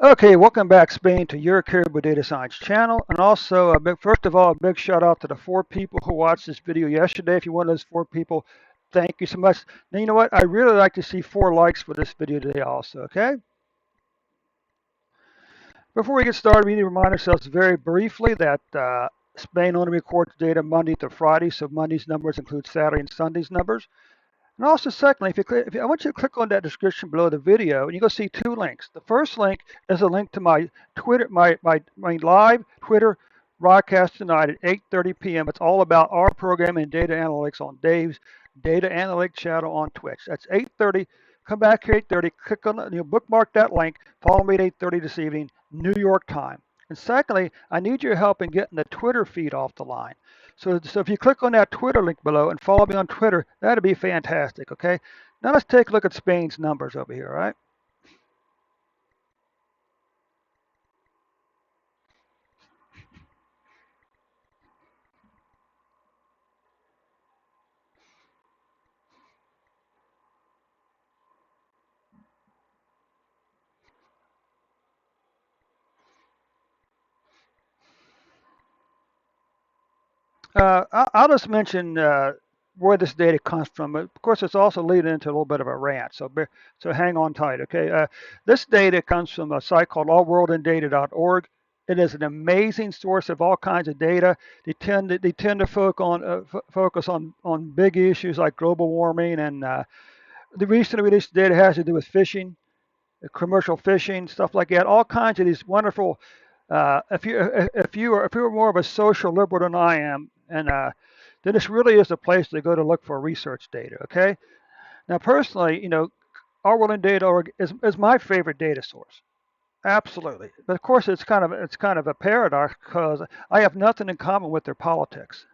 Okay, welcome back, Spain, to your Caribou Data Science channel. And also, first of all, a big shout out to the 4 people who watched this video yesterday. If you're one of those 4 people, thank you so much. Now, you know what? I really like to see 4 likes for this video today also, okay? Before we get started, we need to remind ourselves very briefly that Spain only records data Monday to Friday, so Monday's numbers include Saturday and Sunday's numbers. And also, secondly, I want you to click on that description below the video, and you're going to see 2 links. The first link is a link to my Twitter, my live Twitter broadcast tonight at 8:30 p.m. It's all about our program and data analytics on Dave's Data Analytics channel on Twitch. That's 8:30. Come back here 8:30. Click on bookmark that link. Follow me at 8:30 this evening, New York time. And secondly, I need your help in getting the Twitter feed off the line. So if you click on that Twitter link below and follow me on Twitter, that'd be fantastic, okay? Now let's take a look at Spain's numbers over here, all right? I'll just mention where this data comes from. Of course, it's also leading into a little bit of a rant, so hang on tight, okay? This data comes from a site called allworldindata.org. It is an amazing source of all kinds of data. They tend to focus on big issues like global warming, and the recently released data has to do with fishing, commercial fishing, stuff like that. All kinds of these wonderful. If you're more of a social liberal than I am, and then this really is a place to go to look for research data. Okay. Now, personally, our World in Data.org is my favorite data source. Absolutely, but of course, it's kind of a paradox because I have nothing in common with their politics.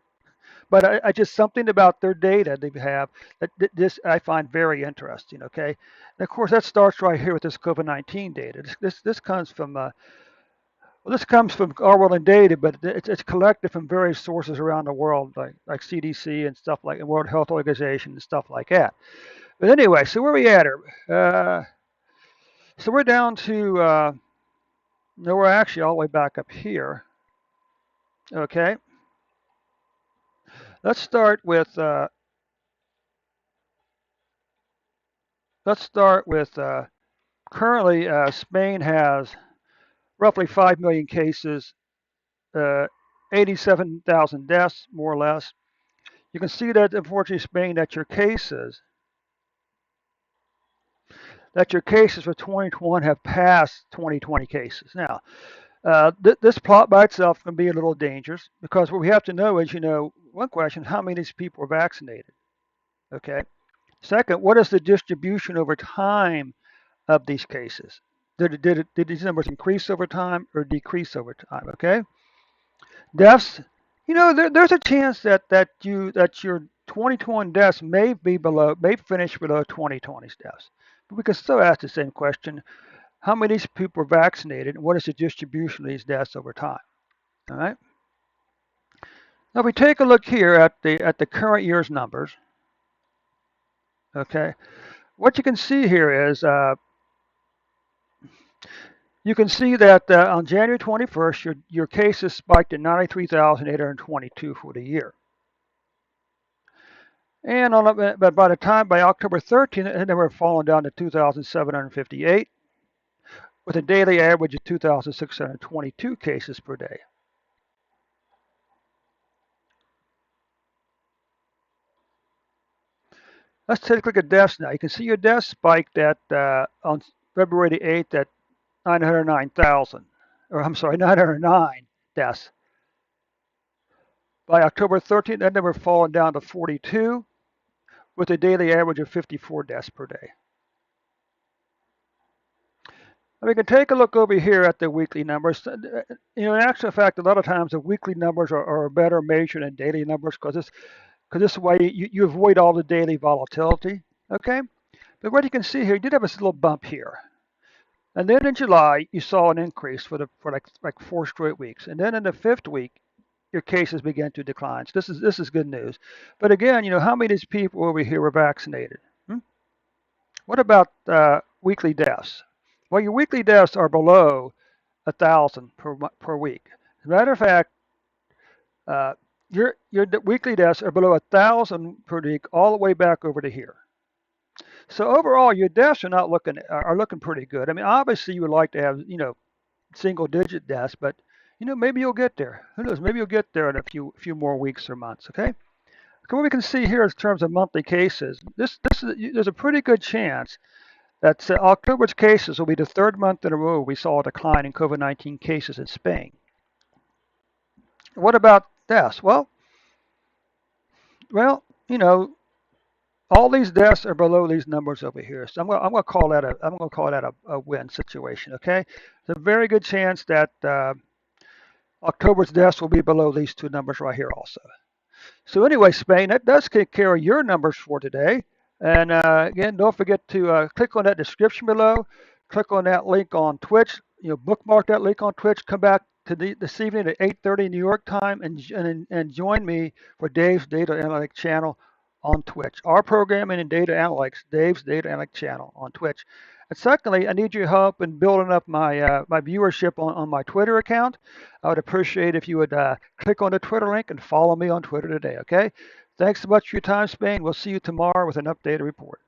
But I just something about their data they have that this I find very interesting. Okay, and of course that starts right here with this COVID-19 data. This comes from this comes from our world and data, but it's collected from various sources around the world, like CDC and stuff like the World Health Organization and stuff like that. But anyway, so where we at here? So we're down to no, we're actually all the way back up here. Okay, let's start with let's start with currently Spain has roughly 5 million cases, uh, 87,000 deaths, more or less. You can see that, unfortunately, Spain, that your cases for 2021 have passed 2020 cases. Now, this plot by itself can be a little dangerous because what we have to know is, one question: how many of these people are vaccinated? Okay. Second, what is the distribution over time of these cases? Did these numbers increase over time or decrease over time? Okay. Deaths, there's a chance that your 2021 deaths may finish below 2020's deaths. But we can still ask the same question: how many of these people are vaccinated, and what is the distribution of these deaths over time? All right. Now, if we take a look here at the current year's numbers, okay, what you can see here is you can see that on January 21st, your cases spiked to 93,822 for the year. And but by October 13th, they were falling down to 2,758 with a daily average of 2,622 cases per day. Let's take a look at deaths now. You can see your deaths spiked on February the 8th at 909,000, or I'm sorry, 909 deaths. By October 13th, then they were falling down to 42 with a daily average of 54 deaths per day. And we can take a look over here at the weekly numbers. In actual fact, a lot of times the weekly numbers are a better measure than daily numbers because this way you avoid all the daily volatility. Okay, but what you can see here, you did have this little bump here, and then in July you saw an increase for like 4 straight weeks, and then in the fifth week your cases began to decline. So this is good news. But again, how many of these people over here were vaccinated? What about weekly deaths? Well, your weekly deaths are below 1,000 per week. As a matter of fact, uh, your weekly deaths are below 1,000 per week, all the way back over to here. So overall, your deaths are looking pretty good. I mean, obviously, you would like to have single digit deaths, but maybe you'll get there. Who knows? Maybe you'll get there in a few more weeks or months. Okay. So what we can see here in terms of monthly cases, there's a pretty good chance that October's cases will be the third month in a row we saw a decline in COVID-19 cases in Spain. What about deaths? Well, all these deaths are below these numbers over here. So I'm going to call that a win situation. Okay, there's a very good chance that October's deaths will be below these two numbers right here also. So anyway, Spain, that does take care of your numbers for today. And again, don't forget to click on that description below. Click on that link on Twitch. Bookmark that link on Twitch. Come back to this evening at 8:30 New York time and join me for Dave's Data Analytics channel on Twitch. Our programming in data analytics, Dave's Data Analytics channel on Twitch. And secondly, I need your help in building up my viewership on my Twitter account. I would appreciate if you would click on the Twitter link and follow me on Twitter today, okay? Thanks so much for your time, Spain. We'll see you tomorrow with an updated report.